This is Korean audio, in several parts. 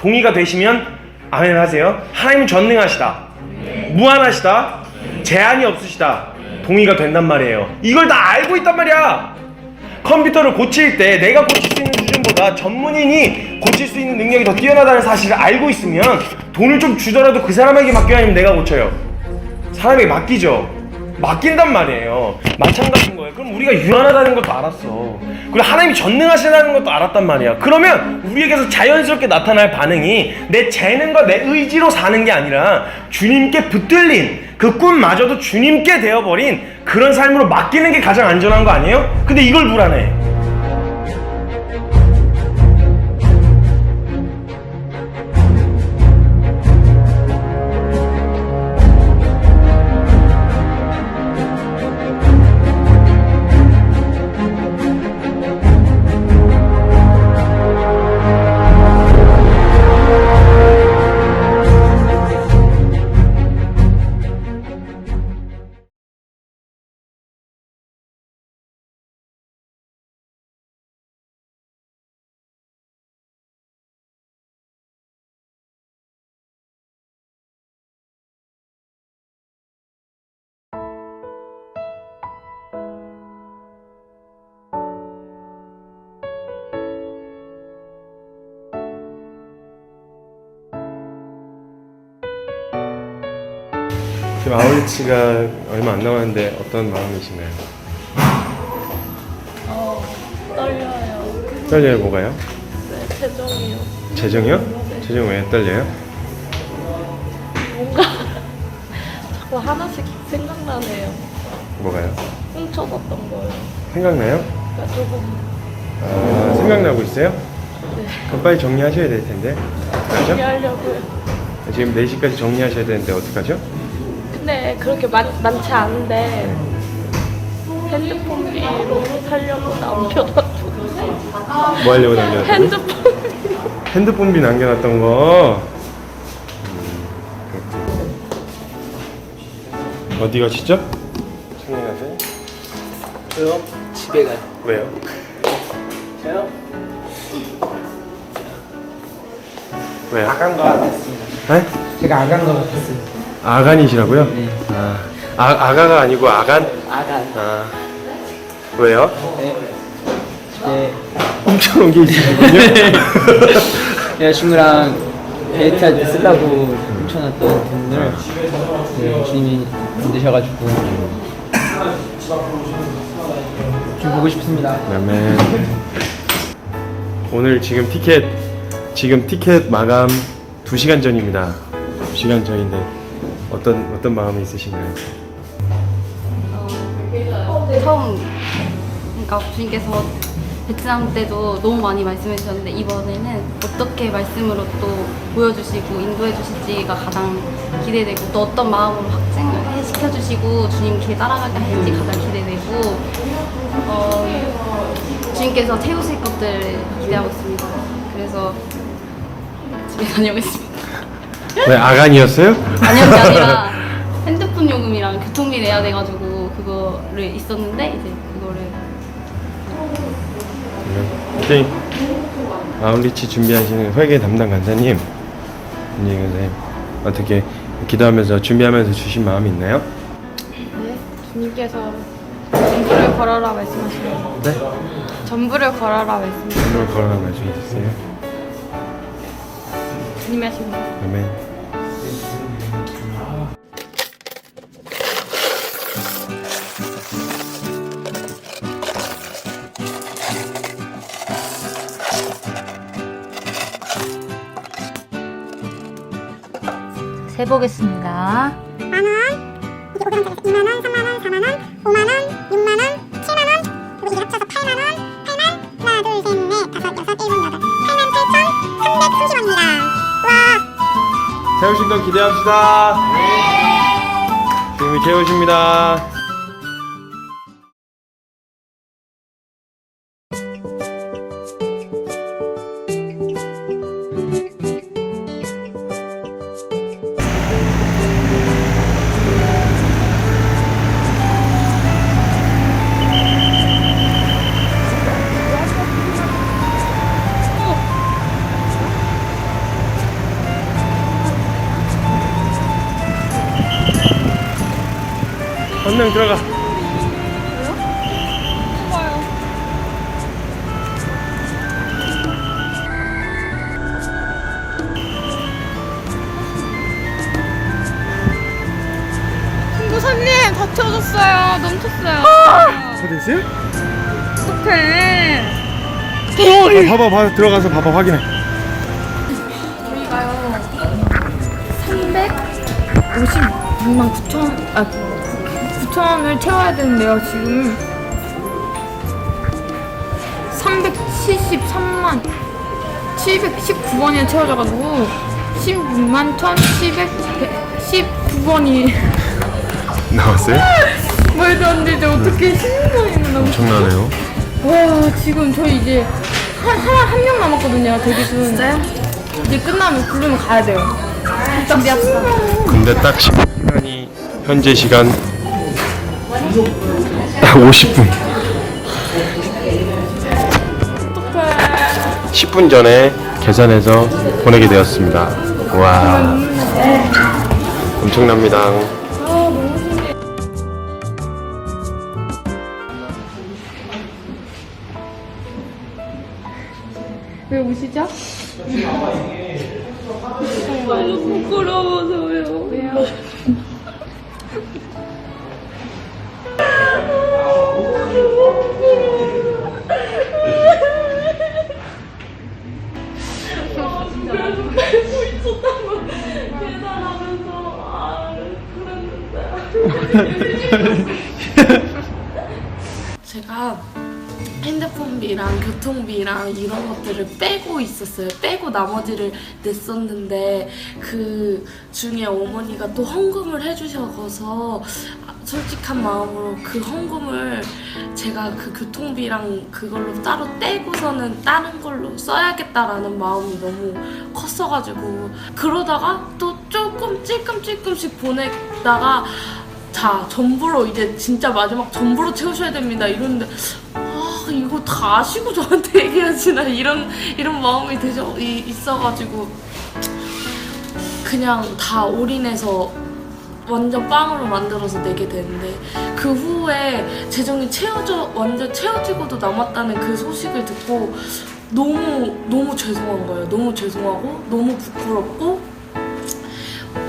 동의가 되시면 아멘 하세요. 하나님은 전능하시다, 무한하시다, 제한이 없으시다. 동의가 된단 말이에요. 이걸 다 알고 있단 말이야. 컴퓨터를 고칠 때 내가 고칠 수 있는 수준보다 전문인이 고칠 수 있는 능력이 더 뛰어나다는 사실을 알고 있으면 돈을 좀 주더라도 그 사람에게 맡겨야 하면 내가 고쳐요. 사람에게 맡기죠. 맡긴단 말이에요. 마찬가지인 거예요. 그럼 우리가 유한하다는 것도 알았어. 그리고 하나님이 전능하시다는 것도 알았단 말이야. 그러면 우리에게서 자연스럽게 나타날 반응이 내 재능과 내 의지로 사는 게 아니라 주님께 붙들린 그 꿈마저도 주님께 되어버린 그런 삶으로 맡기는 게 가장 안전한 거 아니에요? 근데 이걸 불안해. 지금 아울리치가 얼마 안 남았는데 어떤 마음이신가요? 떨려요. 떨려요? 뭐가요? 네, 재정이요. 재정이요? 네. 재정 왜 떨려요? 뭔가 자꾸 하나씩 생각나네요. 뭐가요? 훔쳐놨던 거요. 생각나요? 그러니까 조금. 아, 생각나고 있어요? 네. 그럼 빨리 정리하셔야 될 텐데 어떡하죠? 정리하려고요. 지금 4시까지 정리하셔야 되는데 어떡하죠? 근데 그렇게 많지 않은데 핸드폰 비로 살려고 남겨놨고. 뭐 하려고 남겨놨어요? 핸드폰비 남겨놨던 거. 그렇군. 어디 가시죠? 정리하세요? 저요? 집에 가요. 왜요? 저요? 왜요? 아간 거 같았습니다. 네? 제가 아간 거 같았어요. 아간이시라고요? 네. 아가가 아니고 아간? 아간. 아, 왜요? 네. 네. 훔쳐놓은 게 있으시군요? 여자친구랑 데이트할 때 쓰려고 훔쳐놨던 돈을 네, 주님이 만드셔가지고 좀 보고 싶습니다. 아멘. 오늘 지금 티켓 마감 2시간 전입니다. 2시간 전인데 어떤 마음이 있으신가요? 처음, 그러니까 주님께서 베트남 때도 너무 많이 말씀해 주셨는데 이번에는 어떻게 말씀으로 또 보여주시고 인도해 주실지가 가장 기대되고 또 어떤 마음으로 확증을 시켜주시고 주님 길 따라가게 할지 가장 기대되고 주님께서 채우실 것들 기대하고 있습니다. 그래서 집에 다녀오겠습니다. 왜 아간이었어요? 아니요, 그게 아니라 핸드폰 요금이랑 교통비 내야 돼가지고 그거를 있었는데 이제 그거를 오케이. 아울리치 준비하시는 회계 담당 간사님, 선생님 어떻게 기도하면서 준비하면서 주신 마음이 있나요? 네, 주님께서 전부를 걸어라 말씀하시네요. 네? 전부를 걸어라 말씀하시네요. 오늘 걸어라 말씀해 주세요. 주님이 하시는 거. 아멘. 세보겠습니다. 10,000원, 이게 500원짜리 20,000원, 30,000원, 40,000원, 50,000원, 60,000원, 70,000원, 그리고 이게 합쳐서 80,000원, 8만, 하나, 둘, 셋, 넷, 다섯, 여섯, 일곱, 여덟, 88,330원입니다. 와. 채우신 거 기대합시다. 주님이 채우십니다. 분명 들어가. 친구사님 다 채워졌어요. 넘쳤어요. 다 됐어요? 어떡해. 봐봐 들어가서 봐봐 확인해. 저희가요 356만 9천원을 채워야 되는데요. 지금 373만 719번이 채워져가지고 16만 1719번이 나왔어요? 말도 안 되죠. 어떻게 16번이나 넘 엄청나네요. 와, 지금 저희 이제 한 명 남았거든요. 대기순. 진짜요? 이제 끝나면 부르면 가야 돼요. 준비합시다. 근데 딱 시간이 현재 시간 딱 50분. 10분 전에 계산해서 보내게 되었습니다. 와, 엄청납니다. 왜 우시죠? 너무 부끄러워서요. 왜요? 제가 핸드폰비랑 교통비랑 이런 것들을 빼고 있었어요. 빼고 나머지를 냈었는데 그 중에 어머니가 또 헌금을 해주셔서 솔직한 마음으로 그 헌금을 제가 그 교통비랑 그걸로 따로 떼고서는 다른 걸로 써야겠다라는 마음이 너무 컸어가지고 그러다가 또 조금 찔끔씩 보내다가 자 전부로 이제 진짜 마지막 전부로 채우셔야 됩니다 이러는데 이거 다 아시고 저한테 얘기하시나 이런 마음이 있어가지고 그냥 다 올인해서 완전 빵으로 만들어서 내게 되는데 그 후에 재정이 완전 채워지고도 남았다는 그 소식을 듣고 너무 죄송한 거예요. 너무 죄송하고 너무 부끄럽고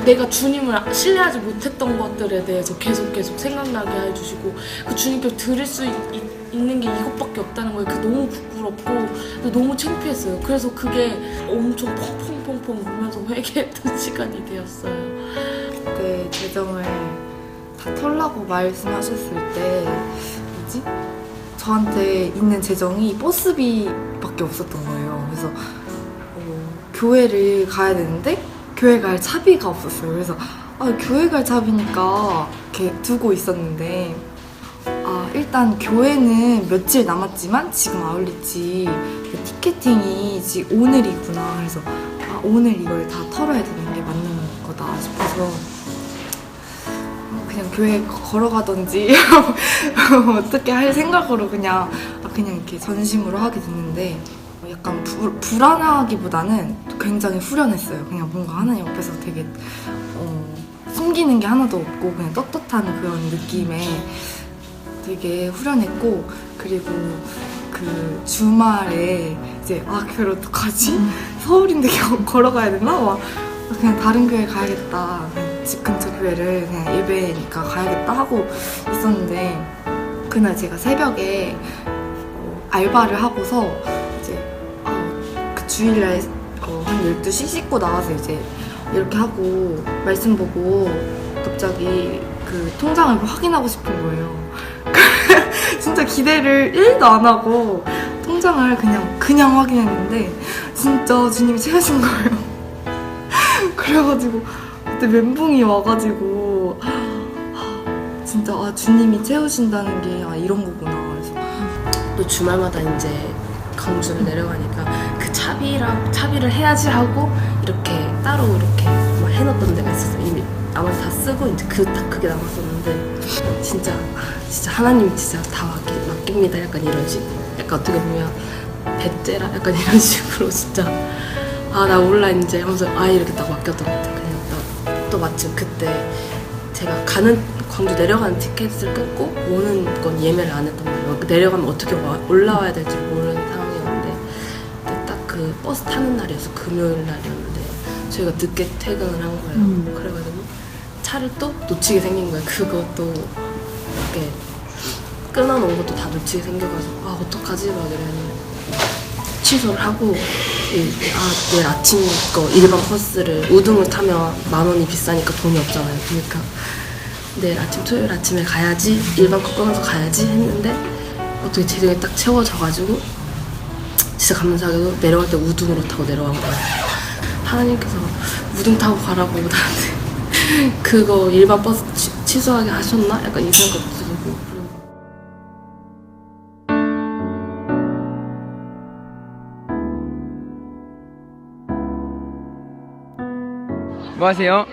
내가 주님을 신뢰하지 못했던 것들에 대해서 계속 생각나게 해주시고 그 주님께 드릴 수 있는 게 이것밖에 없다는 거예요. 그게 너무 부끄럽고 너무 창피했어요. 그래서 그게 엄청 펑펑펑펑 울면서 회개했던 시간이 되었어요. 그때 재정을 다 털라고 말씀하셨을 때 뭐지? 저한테 있는 재정이 버스비밖에 없었던 거예요. 그래서 교회를 가야 되는데 교회 갈 차비가 없었어요. 그래서 교회 갈 차비니까 이렇게 두고 있었는데 일단 교회는 며칠 남았지만 지금 아울리치 티켓팅이 지금 오늘이구나. 그래서 오늘 이걸 다 털어야 되는 게 맞는 거다 싶어서 그냥 교회 걸어가던지 어떻게 할 생각으로 그냥 이렇게 전심으로 하게 됐는데 약간 불안하기보다는 굉장히 후련했어요. 그냥 뭔가 하나님 옆에서 되게 숨기는 게 하나도 없고 그냥 떳떳한 그런 느낌에 되게 후련했고 그리고 그 주말에 이제 교회 어떡하지? 서울인데 걸어가야 되나? 막 그냥 다른 교회 가야겠다. 그냥 집 근처 교회를 그냥 예배니까 가야겠다 하고 있었는데 그날 제가 새벽에 알바를 하고서 그 주일날 한 12시 씻고 나와서 이제 이렇게 하고 말씀 보고 갑자기 그 통장을 확인하고 싶은 거예요. 진짜 기대를 1도 안 하고 통장을 그냥 확인했는데 진짜 주님이 채우신 거예요. 그래가지고 그때 멘붕이 와가지고 진짜 주님이 채우신다는 게 이런 거구나. 그래서 또 주말마다 이제 광주를 내려가니까 그 차비를 해야지 하고 이렇게 따로 이렇게 막 해놨던 데가 있었어요. 이미 나머지 다 쓰고 이제 그게 남았었는데 진짜 하나님 진짜 다 맡깁니다. 약간 이런 식. 약간 어떻게 보면 배째라 약간 이런 식으로 진짜 나 몰라 이제 하면서 이렇게 딱 맡겼던 것 같아. 그냥 또 마침 그때 제가 가는 광주 내려가는 티켓을 끊고 오는 건 예매를 안 했단 말이에요. 내려가면 어떻게 올라와야 될지 모르는 상황이었는데 딱 그 버스 타는 날이어서 금요일 날이었는데 저희가 늦게 퇴근을 한 거예요. 그래가지고 차를 또 놓치게 생긴 거예요. 그것도 이렇게 끊어놓은 것도 다 놓치게 생겨가지고 아 어떡하지 막 이랬는데 취소를 하고 내일 아침 거 일반 버스를 우등을 타면 10,000원이 비싸니까 돈이 없잖아요. 그러니까 내일 아침 토요일 아침에 가야지 일반 거 끊어서 가야지 했는데 어떻게 재정이 딱 채워져가지고 진짜 감사하게도 내려갈 때 우등으로 타고 내려간 거예요. 하나님께서 우등 타고 가라고 나한테 그거 일반 버스 취소하게 하셨나? 약간 이 생각도 들고. 뭐 하세요?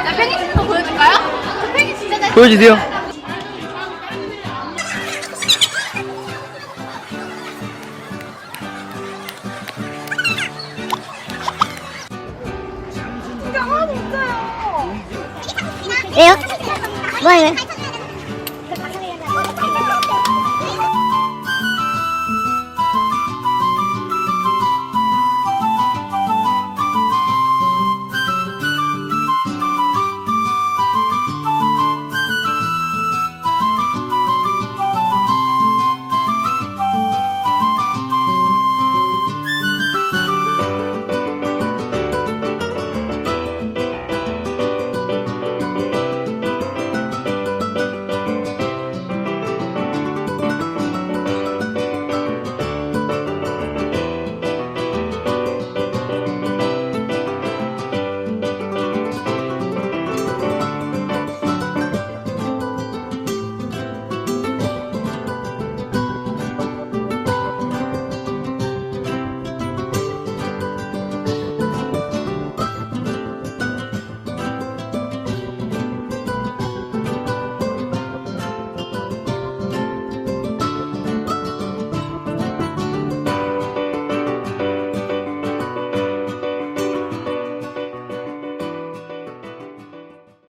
나 편집 좀 보여줄까요? 저 편집 진짜 잘 보여주세요. 왜요? 뭐예요?